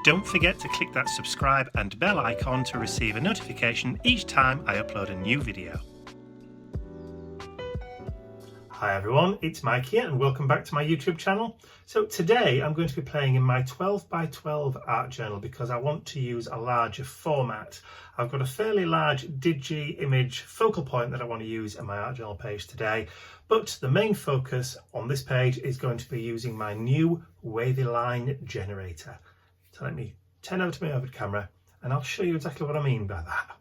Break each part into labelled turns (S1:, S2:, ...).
S1: don't forget to click that subscribe and bell icon to receive a notification each time I upload a new video. Hi everyone, it's Mike here and welcome back to my YouTube channel. So today I'm going to be playing in my 12x12 art journal because I want to use a larger format. I've got a fairly large digi image focal point that I want to use in my art journal page today, but the main focus on this page is going to be using my new Wavy line generator. So let me turn over to my overhead camera and I'll show you exactly what I mean by that.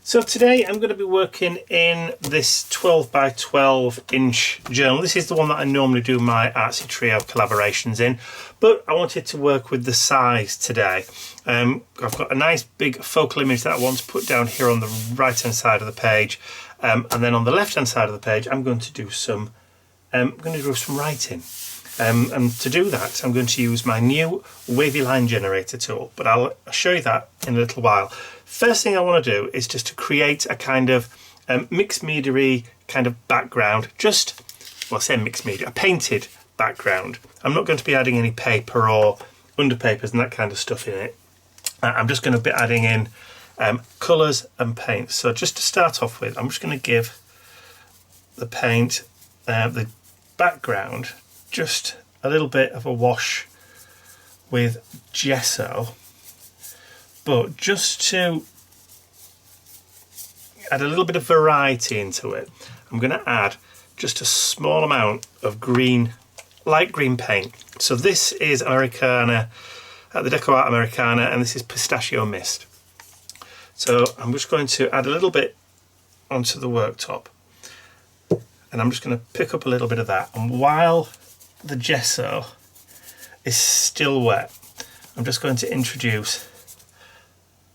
S1: So today I'm going to be working in this 12x12 inch journal. This is the one that I normally do my Artsy Trio collaborations in, but I wanted to work with the size today. I've got a nice big focal image that I want to put down here on the right hand side of the page, and then on the left hand side of the page I'm going to do some writing. And to do that I'm going to use my new Wavy line generator tool, but I'll show you that in a little while. First thing I want to do is just to create a kind of mixed media-y kind of background, a painted background. I'm not going to be adding any paper or underpapers and that kind of stuff in it. I'm just going to be adding in colours and paints. So just to start off with, I'm just going to give the paint, the background, just a little bit of a wash with gesso, but just to add a little bit of variety into it, I'm going to add just a small amount of green, light green paint. So this is Americana, the Deco Art Americana, and this is Pistachio Mist. So I'm just going to add a little bit onto the worktop, and I'm just going to pick up a little bit of that, and while the gesso is still wet, I'm just going to introduce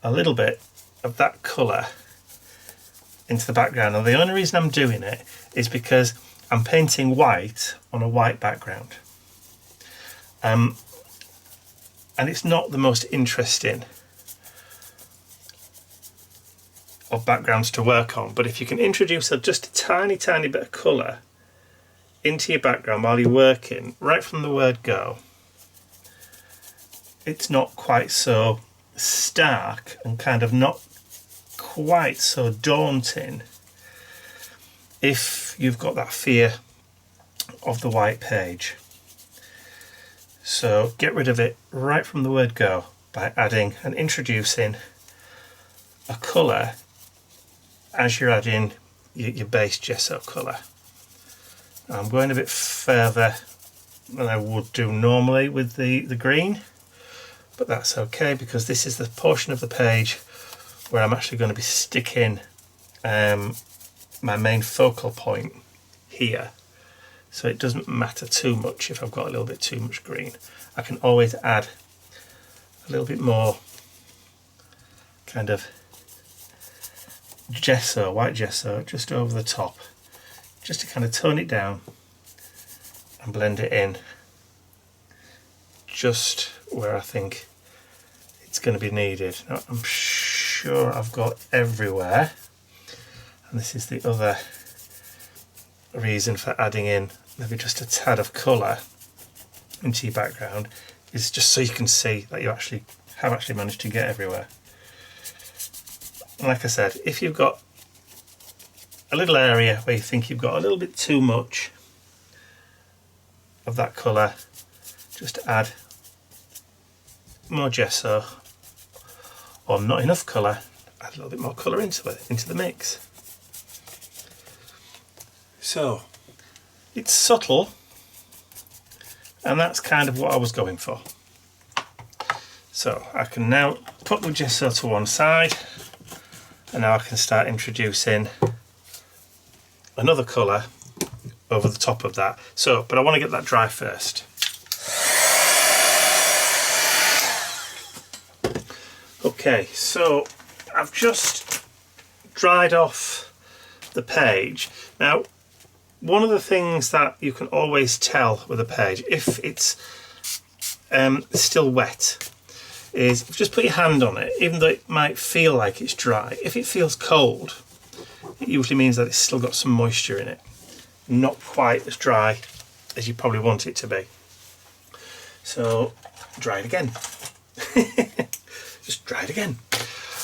S1: a little bit of that colour into the background. Now the only reason I'm doing it is because I'm painting white on a white background, and it's not the most interesting of backgrounds to work on, but if you can introduce just a tiny bit of colour into your background while you're working, right from the word go, it's not quite so stark and kind of not quite so daunting if you've got that fear of the white page. So get rid of it right from the word go by adding and introducing a colour as you're adding your base gesso colour. I'm going a bit further than I would do normally with the green, but that's okay because this is the portion of the page where I'm actually going to be sticking my main focal point here, so it doesn't matter too much if I've got a little bit too much green. I can always add a little bit more kind of gesso, white gesso, just over the top, just to kind of tone it down and blend it in just where I think it's going to be needed. Now, I'm sure I've got everywhere, and this is the other reason for adding in maybe just a tad of colour into your background, is just so you can see that you have actually managed to get everywhere. And like I said, if you've got a little area where you think you've got a little bit too much of that colour, just add more gesso, or not enough colour, add a little bit more colour into the mix. So it's subtle, and that's kind of what I was going for. So I can now put the gesso to one side, and now I can start introducing another colour over the top of that. So, but I want to get that dry first. Okay, so I've just dried off the page. Now, one of the things that you can always tell with a page, if it's still wet, is if you just put your hand on it, even though it might feel like it's dry, if it feels cold, it usually means that it's still got some moisture in it. Not quite as dry as you probably want it to be. So dry it again. Just dry it again.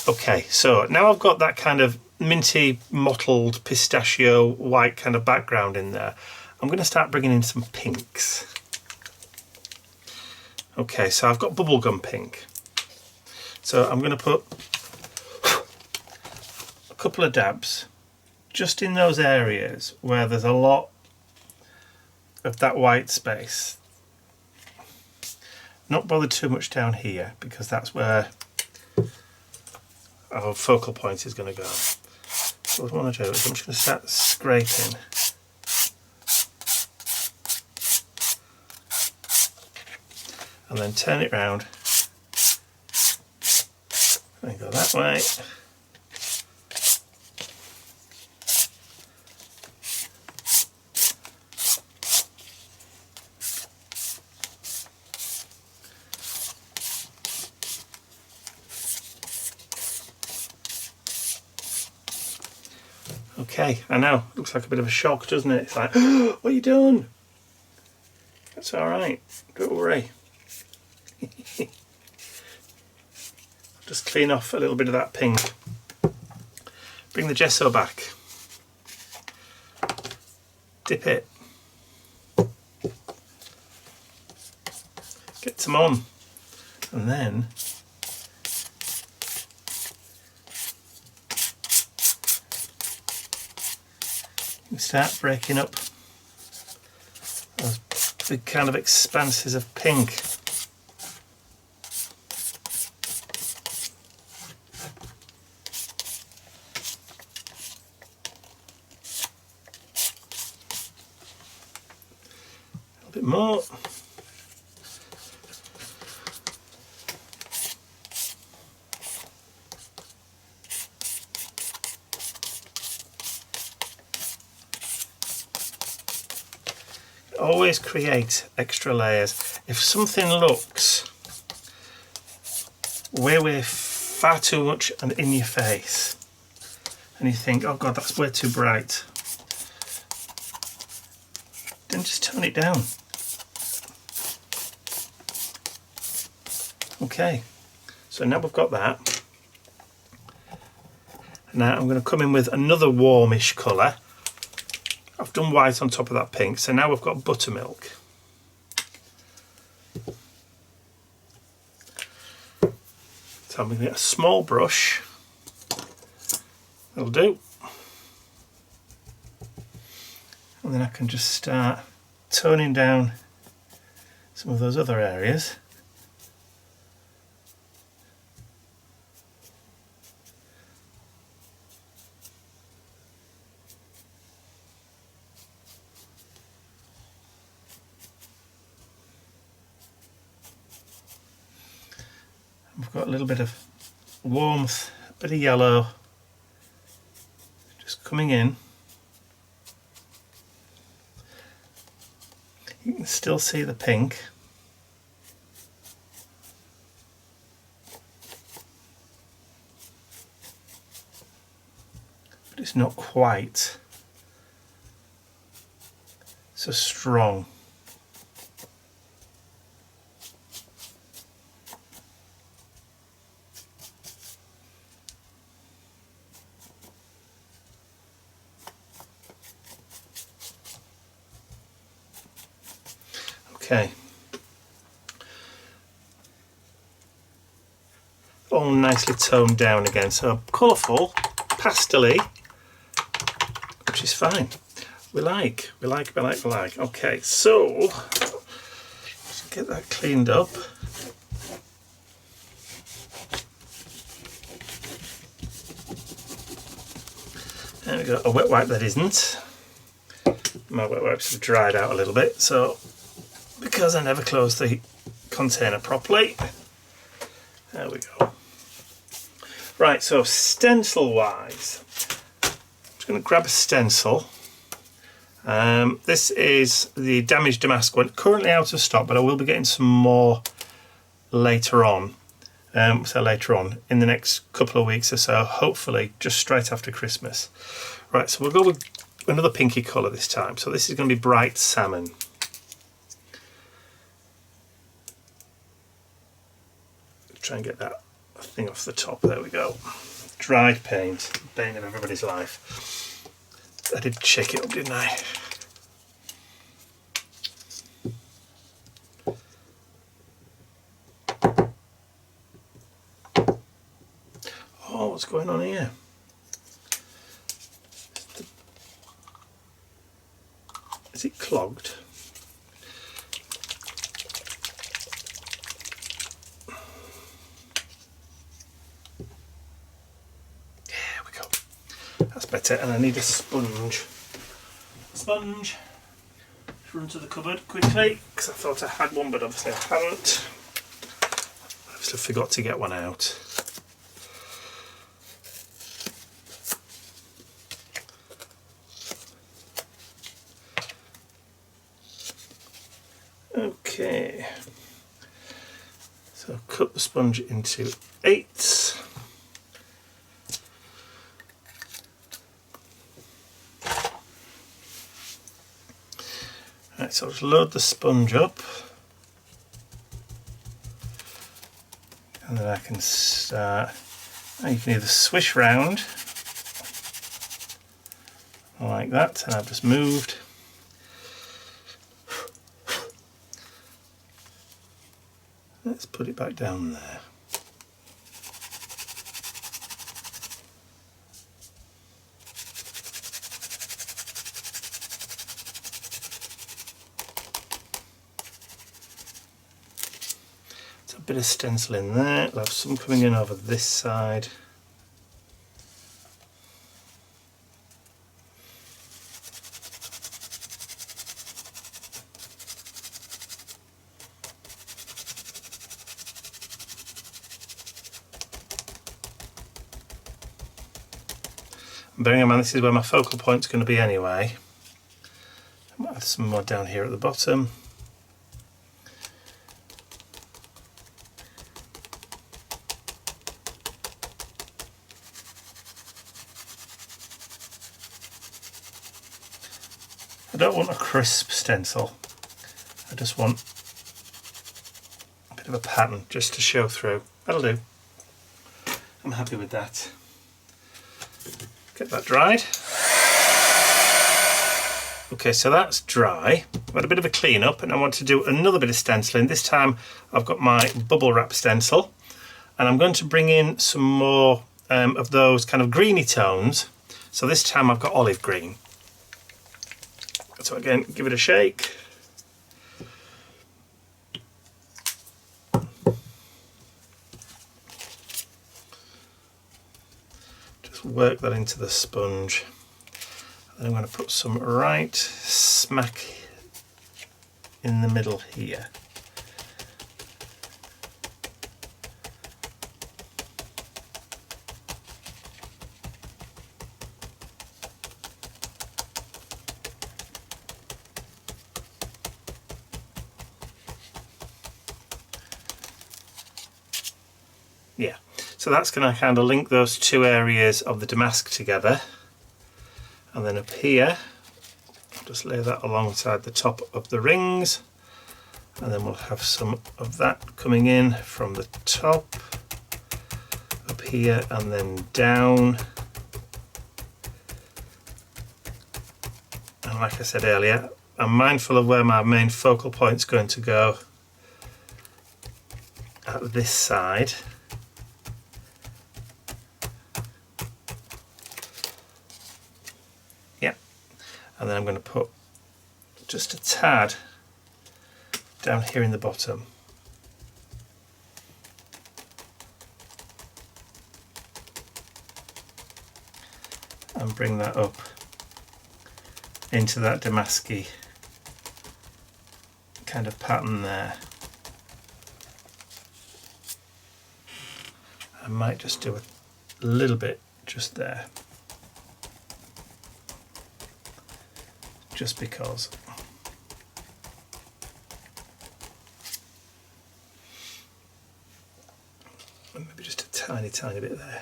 S1: Okay, so now I've got that kind of minty, mottled, pistachio, white kind of background in there. I'm going to start bringing in some pinks. Okay, so I've got bubblegum pink. So I'm going to put a couple of dabs just in those areas where there's a lot of that white space. Not bother too much down here because that's where our focal point is going to go. So what I want to do is I'm just going to start scraping. And then turn it round and go that way. Okay, I know, looks like a bit of a shock, doesn't it? It's like, oh, what are you doing? That's alright, don't worry. Just clean off a little bit of that pink. Bring the gesso back. Dip it. Get some on. And then you start breaking up those big kind of expanses of pink. A bit more. Always create extra layers. If something looks way far too much and in your face, and you think, oh god, that's way too bright, then just tone it down. Okay, so now we've got that. Now I'm going to come in with another warmish colour. I've done white on top of that pink, so now we've got buttermilk. So I'm going to get a small brush. That'll do. And then I can just start toning down some of those other areas. We've got a little bit of warmth, a bit of yellow, just coming in. You can still see the pink. But it's not quite so strong. Okay, all nicely toned down again, so colourful, pastel-y, which is fine. We like. Okay, so let's get that cleaned up. There we go, a wet wipe that isn't. My wet wipes have dried out a little bit, so because I never closed the container properly. There we go. Right, so stencil wise, I'm just going to grab a stencil. This is the Damaged Damask one, currently out of stock, but I will be getting some more later on. So later on, in the next couple of weeks or so, hopefully just straight after Christmas. Right, so we'll go with another pinky colour this time. So this is going to be bright salmon. try and get that thing off the top. There we go. Dried paint, bane of everybody's life. I did shake it up, didn't I? Oh, what's going on here? Is it clogged? There we go. That's better. And I need a sponge. Sponge. Let's run to the cupboard quickly because I thought I had one, but obviously I haven't. I obviously forgot to get one out. Okay, so cut the sponge into 8s. Right, so I'll just load the sponge up, and then I can start. Now you can either swish round like that, and I've just moved. Let's put it back down there. There's a bit of stencil in there. I'll have some coming in over this side. Bearing in mind this is where my focal point is going to be anyway. I might have some more down here at the bottom. I don't want a crisp stencil, I just want a bit of a pattern just to show through. That'll do. I'm happy with that. Get that dried. Okay, so that's dry. I've had a bit of a clean up and I want to do another bit of stenciling. This time I've got my bubble wrap stencil and I'm going to bring in some more of those kind of greeny tones. So this time I've got olive green. So again, give it a shake. Just work that into the sponge. And I'm going to put some right smack in the middle here. Yeah, so that's going to kind of link those two areas of the damask together. And then up here, I'll just lay that alongside the top of the rings. And then we'll have some of that coming in from the top, up here and then down. And like I said earlier, I'm mindful of where my main focal point's going to go at this side. And then I'm going to put just a tad down here in the bottom. And bring that up into that damasky kind of pattern there. I might just do a little bit just there. Just because. And maybe just a tiny bit there.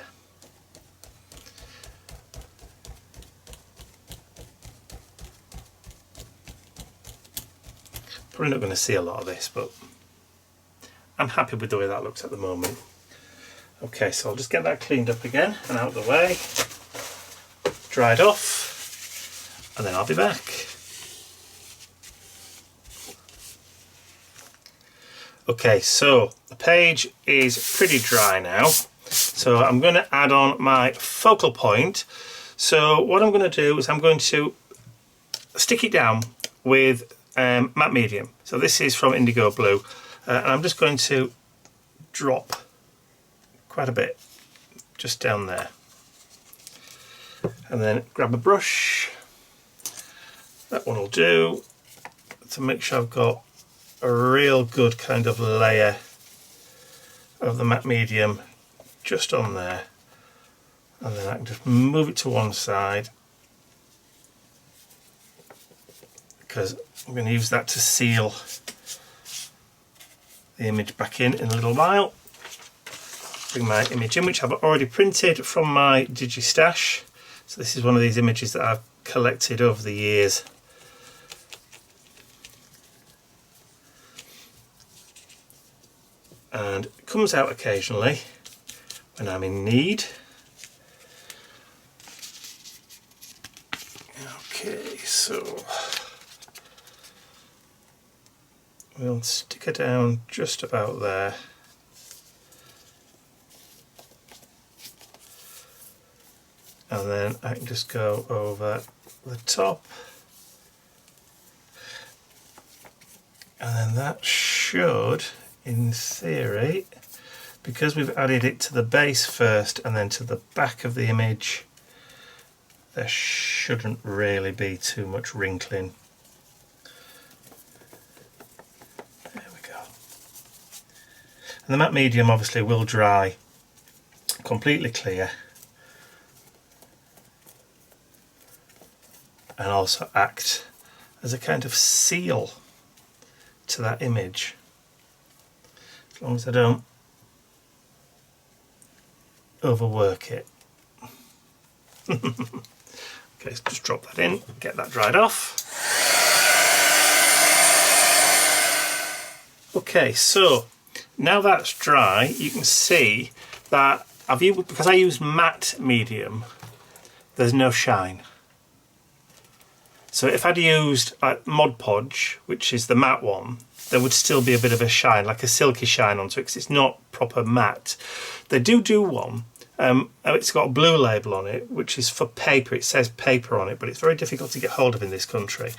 S1: Probably not going to see a lot of this, but I'm happy with the way that looks at the moment. Okay, so I'll just get that cleaned up again and out of the way, dried off, and then I'll be back. Okay, so the page is pretty dry now, so I'm going to add on my focal point. So what I'm going to do is I'm going to stick it down with matte medium. So this is from Indigo Blue, and I'm just going to drop quite a bit just down there, and then grab a brush. That one will do, to make sure I've got a real good kind of layer of the matte medium just on there, and then I can just move it to one side, because I'm going to use that to seal the image back in a little while. Bring my image in, which I've already printed from my DigiStash. So this is one of these images that I've collected over the years. And it comes out occasionally when I'm in need. Okay, so we'll stick it down just about there. And then I can just go over the top. And then that should, in theory, because we've added it to the base first and then to the back of the image, there shouldn't really be too much wrinkling. There we go. And the matte medium obviously will dry completely clear and also act as a kind of seal to that image, as long as I don't overwork it. Okay, so just drop that in, get that dried off. Okay, so now that's dry, you can see that because I use matte medium, there's no shine. So if I'd used like Mod Podge, which is the matte one, there would still be a bit of a shine, like a silky shine onto it, because it's not proper matte. They do one, it's got a blue label on it, which is for paper. It says paper on it, but it's very difficult to get hold of in this country.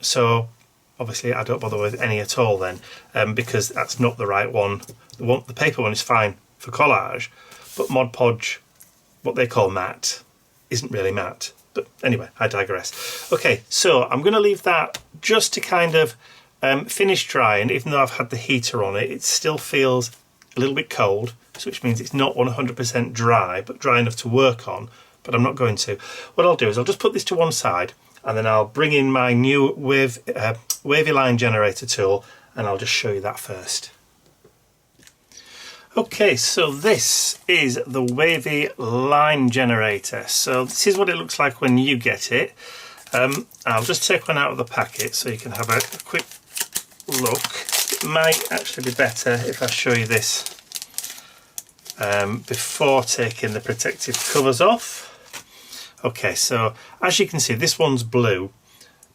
S1: So obviously I don't bother with any at all then, because that's not the right one. The paper one is fine for collage, but Mod Podge, what they call matte, isn't really matte. But anyway, I digress. Okay, so I'm going to leave that just to kind of finish drying. Even though I've had the heater on it, it still feels a little bit cold, so which means it's not 100% dry, but dry enough to work on, but I'm not going to. What I'll do is I'll just put this to one side, and then I'll bring in my new Wavy line generator tool, and I'll just show you that first. Okay, so this is the Wavy line generator. So this is what it looks like when you get it. I'll just take one out of the packet so you can have a quick look. It might actually be better if I show you this before taking the protective covers off. Okay, so as you can see, this one's blue,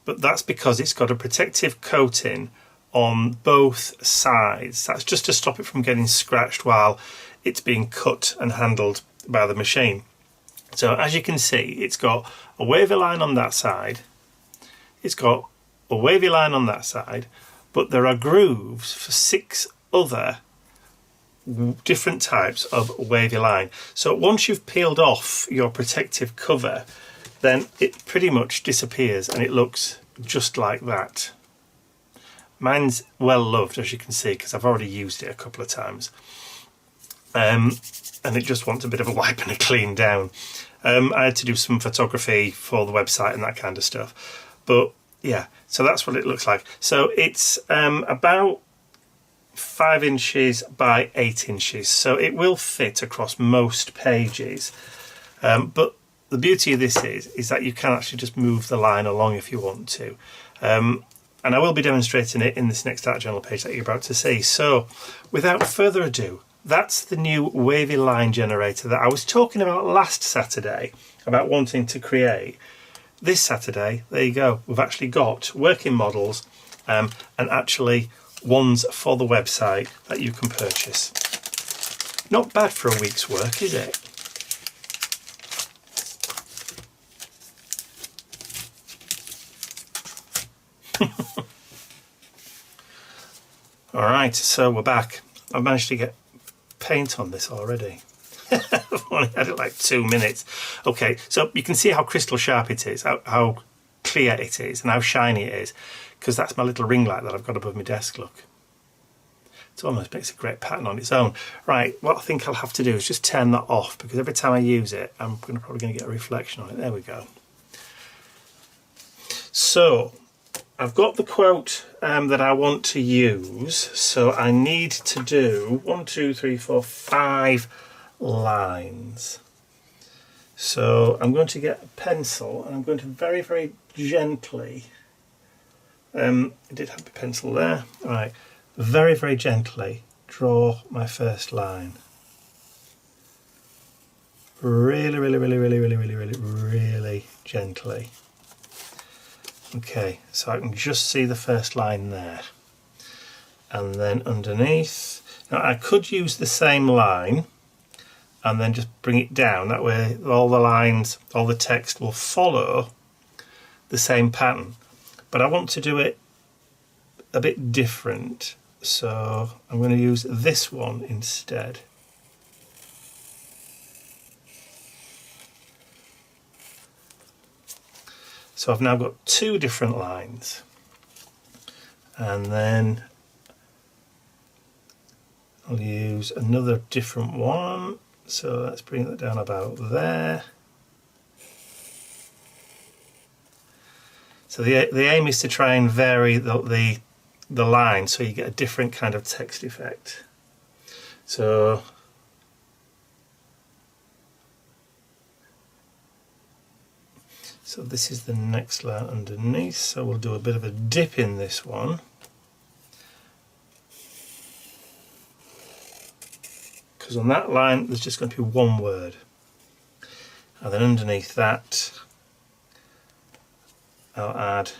S1: but that's because it's got a protective coating on both sides. That's just to stop it from getting scratched while it's being cut and handled by the machine. So as you can see, it's got a wavy line on that side, it's got a wavy line on that side, but there are grooves for 6 other different types of wavy line. So once you've peeled off your protective cover, then it pretty much disappears and it looks just like that. Mine's well loved, as you can see, because I've already used it a couple of times. And it just wants a bit of a wipe and a clean down. I had to do some photography for the website and that kind of stuff. But yeah, so that's what it looks like. So it's about 5 inches by 8 inches. So it will fit across most pages. But the beauty of this is that you can actually just move the line along if you want to. And I will be demonstrating it in this next art journal page that you're about to see. So without further ado, that's the new Wavy line generator that I was talking about last Saturday, about wanting to create. This Saturday, there you go, we've actually got working models and actually ones for the website that you can purchase. Not bad for a week's work, is it? Alright, so we're back. I've managed to get paint on this already. I've only had it like 2 minutes. Okay, so you can see how crystal sharp it is, how clear it is, and how shiny it is, because that's my little ring light that I've got above my desk, look. It almost makes a great pattern on its own. Right, what I think I'll have to do is just turn that off, because every time I use it, I'm probably going to get a reflection on it. There we go. So, I've got the quote that I want to use, so I need to do 1, 2, 3, 4, 5 lines. So I'm going to get a pencil and I'm going to very, very gently, I did have a pencil there, all right, very, very gently draw my first line. Really, really, really, really, really, really, really, really gently. Okay, so I can just see the first line there. And then underneath, now I could use the same line and then just bring it down. That way all the lines, all the text will follow the same pattern. But I want to do it a bit different. So I'm going to use this one instead. So I've now got 2 different lines, and then I'll use another different one. So let's bring that down about there. So the aim is to try and vary the line so you get a different kind of text effect. So this is the next line underneath, so we'll do a bit of a dip in this one. Because on that line there's just going to be one word. And then underneath that I'll add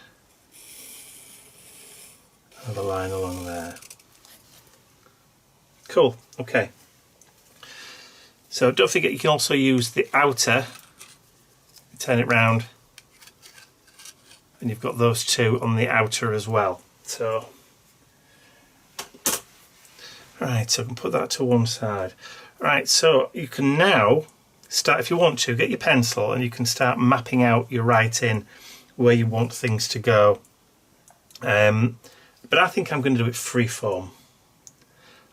S1: another line along there. Cool, okay. So don't forget you can also use the outer, turn it round, and you've got those 2 on the outer as well. So, right, so I can put that to one side. Right, so you can now start, if you want to, get your pencil and you can start mapping out your writing where you want things to go. But I think I'm going to do it freeform.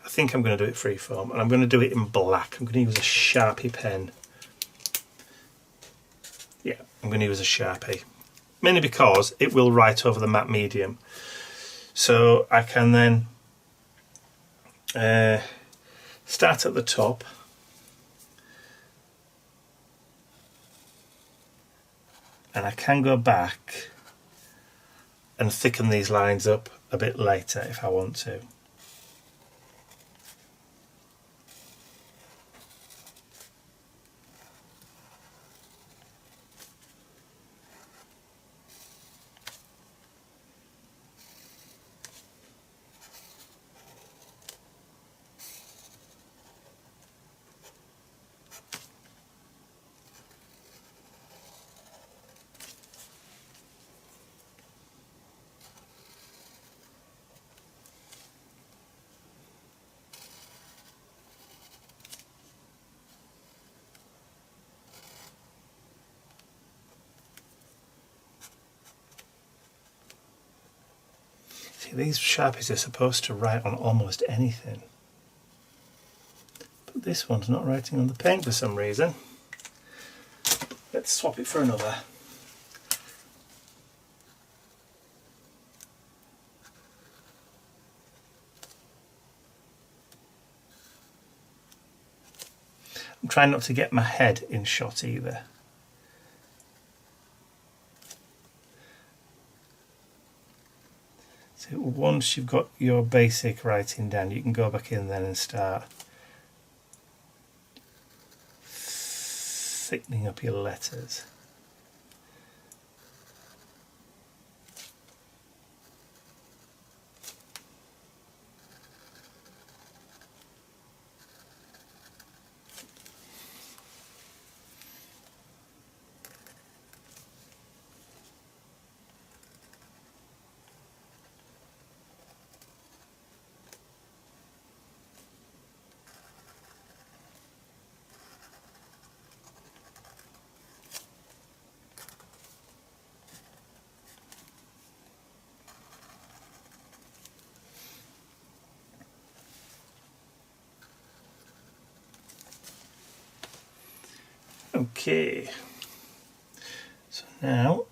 S1: And I'm going to do it in black. I'm going to use a Sharpie pen. Yeah, I'm going to use a Sharpie. Mainly because it will write over the matte medium. So I can then start at the top. And I can go back and thicken these lines up a bit later if I want to. See, these Sharpies are supposed to write on almost anything. But this one's not writing on the paint for some reason. Let's swap it for another. I'm trying not to get my head in shot either. So once you've got your basic writing down, you can go back in then and start thickening up your letters. Okay, so now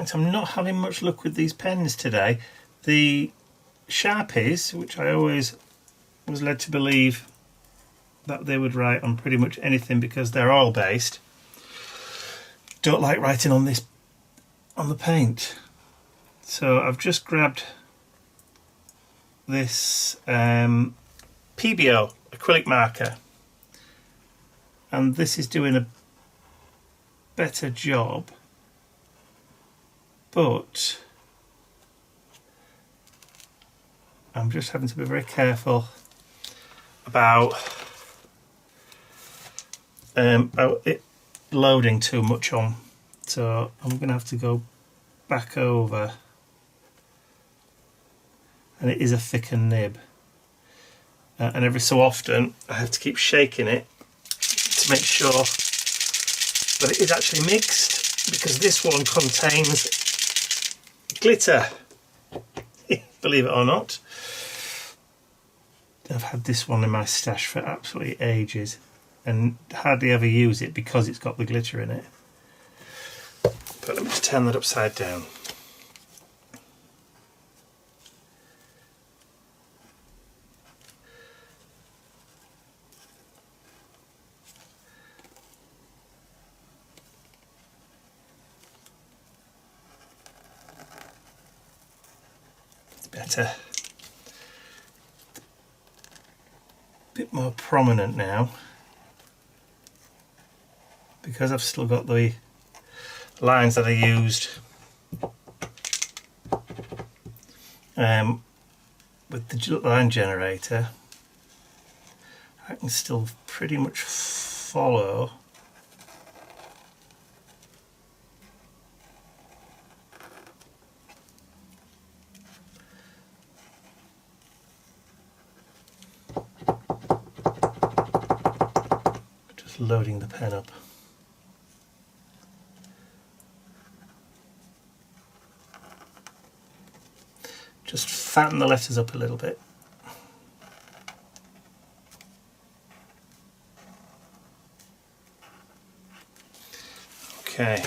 S1: point, I'm not having much luck with these pens today. The Sharpies, which I always was led to believe that they would write on pretty much anything because they're oil based, don't like writing on this, on the paint. So I've just grabbed this PBO acrylic marker, and this is doing a better job, but I'm just having to be very careful about it loading too much on, so I'm going to have to go back over, and it is a thicker nib, and every so often I have to keep shaking it to make sure that it is actually mixed, because this one contains glitter, believe it or not. I've had this one in my stash for absolutely ages and hardly ever use it because it's got the glitter in it. But let me just turn that upside down. It's better. A bit more prominent now, because I've still got the lines that I used with the line generator. I can still pretty much follow just loading the pen up. Just fatten the letters up a little bit. Okay.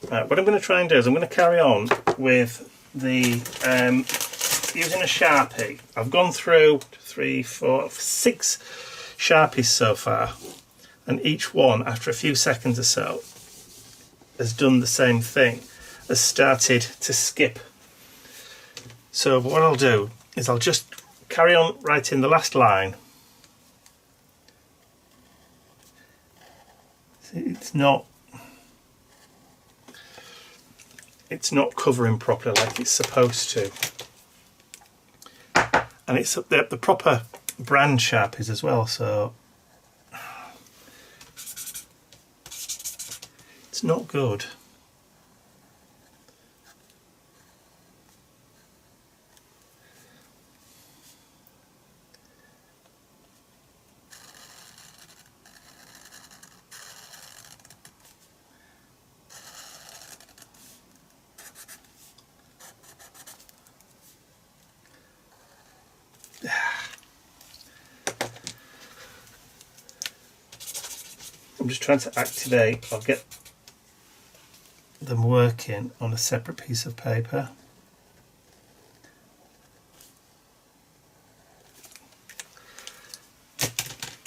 S1: Right, what I'm going to try and do is I'm going to carry on with the using a Sharpie. I've gone through 3, 4, 6 Sharpies so far, and each one, after a few seconds or so, has done the same thing, has started to skip. So what I'll do is I'll just carry on writing the last line. It's not covering properly like it's supposed to, and it's the proper brand Sharpies as well, so it's not good. I'm just trying to activate or get them working on a separate piece of paper.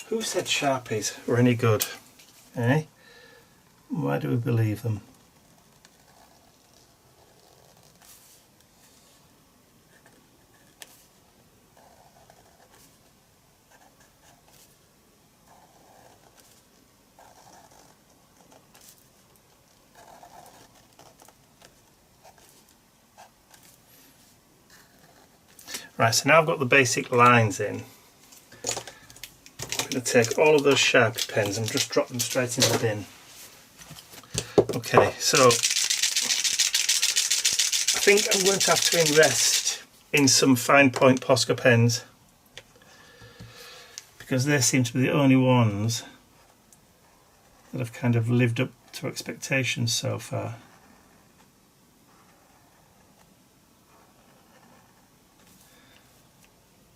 S1: Who said Sharpies were any good? Eh? Why do we believe them? Right, so now I've got the basic lines in. I'm going to take all of those Sharpie pens and just drop them straight in the bin. Okay, so I think I'm going to have to invest in some fine point Posca pens, because they seem to be the only ones that have kind of lived up to expectations so far.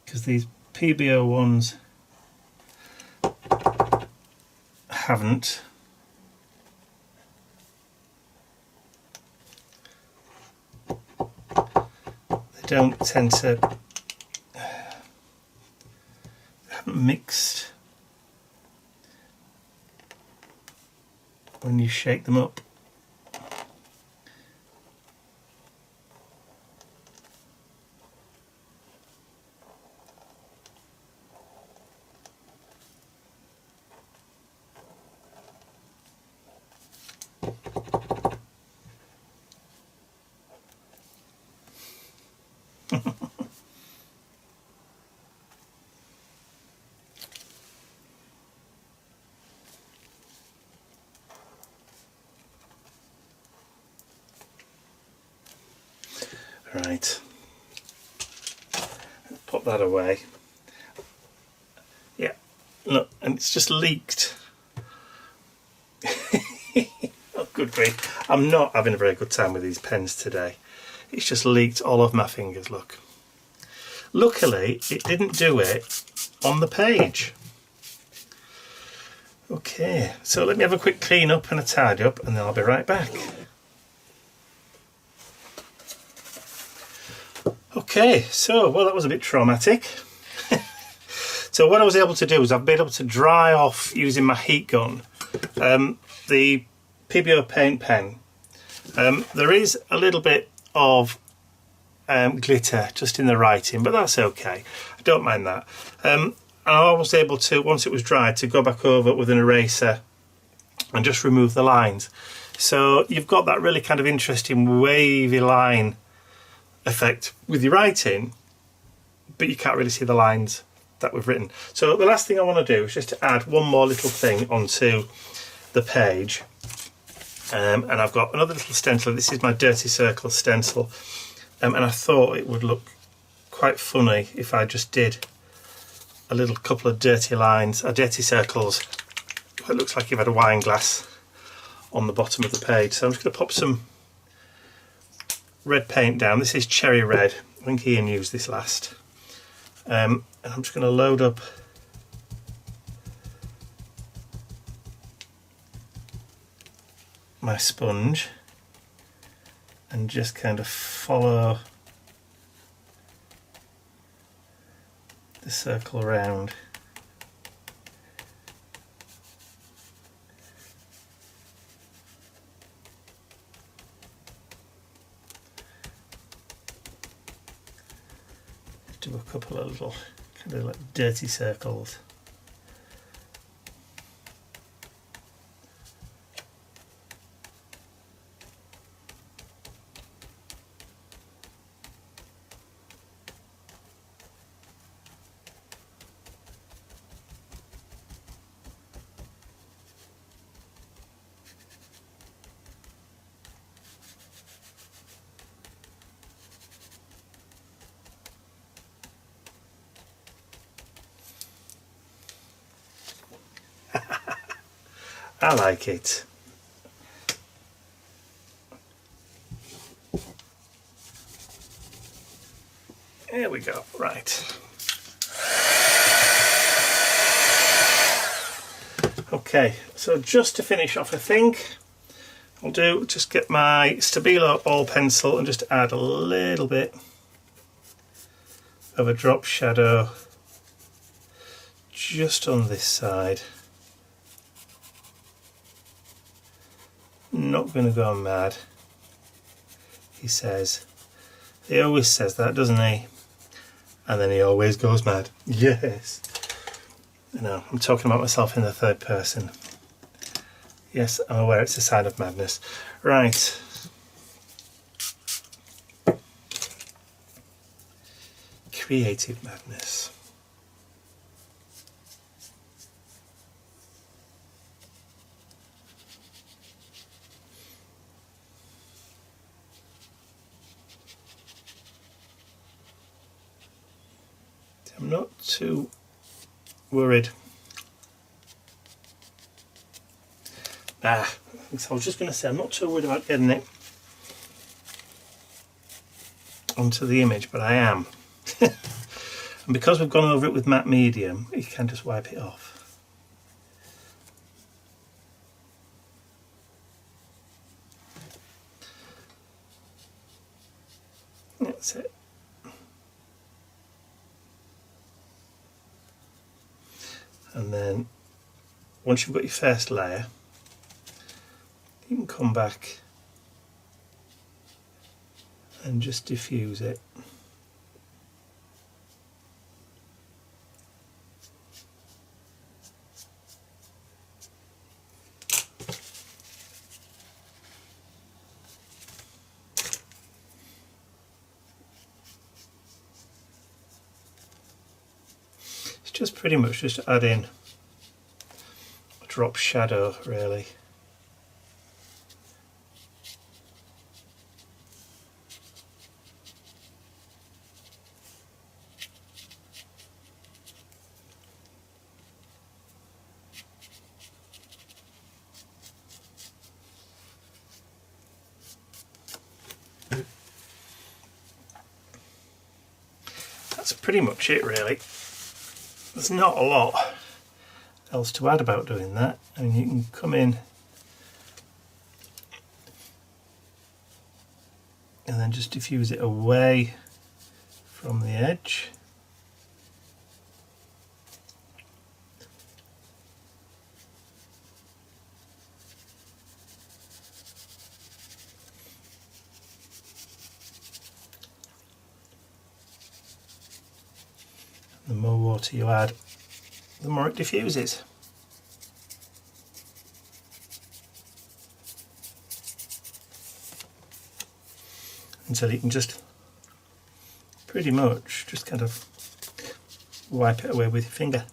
S1: Because these PBO ones haven't. They don't tend to haven't mixed when you shake them up. Right, put that away. Yeah, look, and it's just leaked. Oh, good grief. I'm not having a very good time with these pens today. It's just leaked all of my fingers, look. Luckily, it didn't do it on the page. Okay, so let me have a quick clean up and a tidy up, and then I'll be right back. Okay, so, well, that was a bit traumatic. So what I was able to do is I've been able to dry off using my heat gun the PBO paint pen. There is a little bit of glitter just in the writing, but that's okay. I don't mind that. And I was able to, once it was dry, to go back over with an eraser and just remove the lines. So you've got that really kind of interesting wavy line effect with your writing, but you can't really see the lines that we've written. So the last thing I want to do is just to add one more little thing onto the page. And I've got another little stencil. This is my Dirty Circle stencil. And I thought it would look quite funny if I just did a little couple of dirty lines, dirty circles. It looks like you've had a wine glass on the bottom of the page. So I'm just going to pop some red paint down. This is cherry red. I think Ian used this last. And I'm just going to load up my sponge and just kind of follow the circle around. Do a couple of little kind of like dirty circles. I like it. There we go, right. Okay, so just to finish off, I think I'll just get my Stabilo ball pencil and just add a little bit of a drop shadow just on this side. Not going to go mad, he says. He always says that, doesn't he? And then he always goes mad. Yes. No, I'm talking about myself in the third person. Yes, I'm aware it's a sign of madness. Right. Creative madness. I'm not too worried. I was just going to say I'm not too worried about getting it onto the image, but I am. And because we've gone over it with matte medium, you can just wipe it off. That's it. And then once you've got your first layer, you can come back and just diffuse it. It's just pretty much just add in a drop shadow, really. That's pretty much it, really. There's not a lot else to add about doing that. I mean, you can come in and then just diffuse it away from the edge. The more water you add, the more it diffuses. Until you can just pretty much just kind of wipe it away with your finger.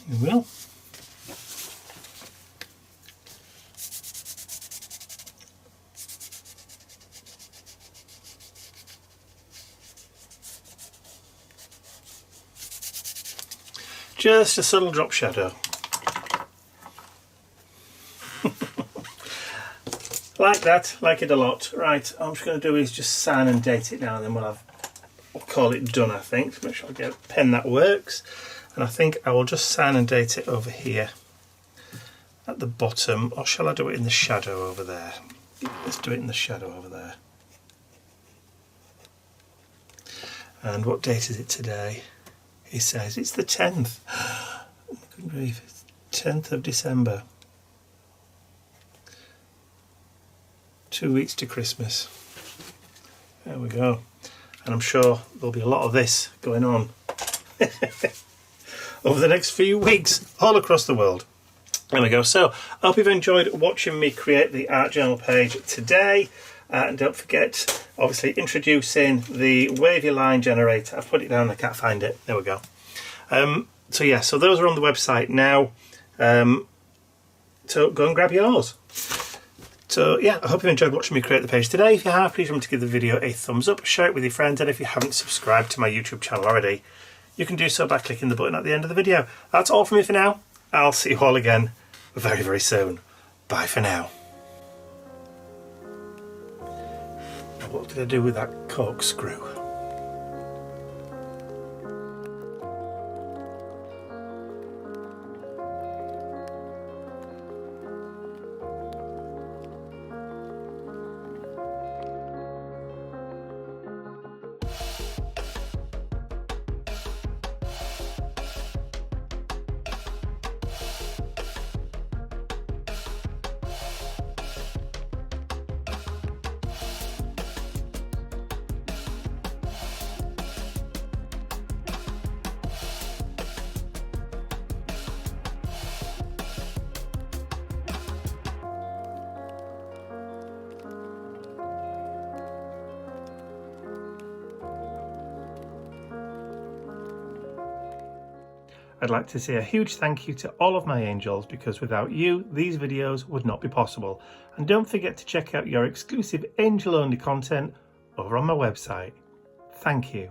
S1: You will. Just a subtle drop shadow. Like that, like it a lot. Right, all I'm just going to do is just sign and date it now, and then we'll call it done, I think. Make sure I get a pen that works. And I think I will just sign and date it over here at the bottom, or shall I do it in the shadow over there? Let's do it in the shadow over there. And what date is it today? He says it's the 10th. Oh my good grief, it's 10th of December. 2 weeks to Christmas. There we go. And I'm sure there'll be a lot of this going on over the next few weeks all across the world. There we go. So I hope you've enjoyed watching me create the art journal page today. And don't forget, obviously, introducing the Wavy line generator. I've put it down, I can't find it. There we go. So yeah, so those are on the website now. So go and grab yours. So yeah, I hope you enjoyed watching me create the page today. If you have, please remember to give the video a thumbs up, share it with your friends, and if you haven't subscribed to my YouTube channel already, you can do so by clicking the button at the end of the video. That's all from me for now. I'll see you all again very, very soon. Bye for now. What did I do with that corkscrew? I'd like to say a huge thank you to all of my angels, because without you, these videos would not be possible. And don't forget to check out your exclusive angel-only content over on my website. Thank you.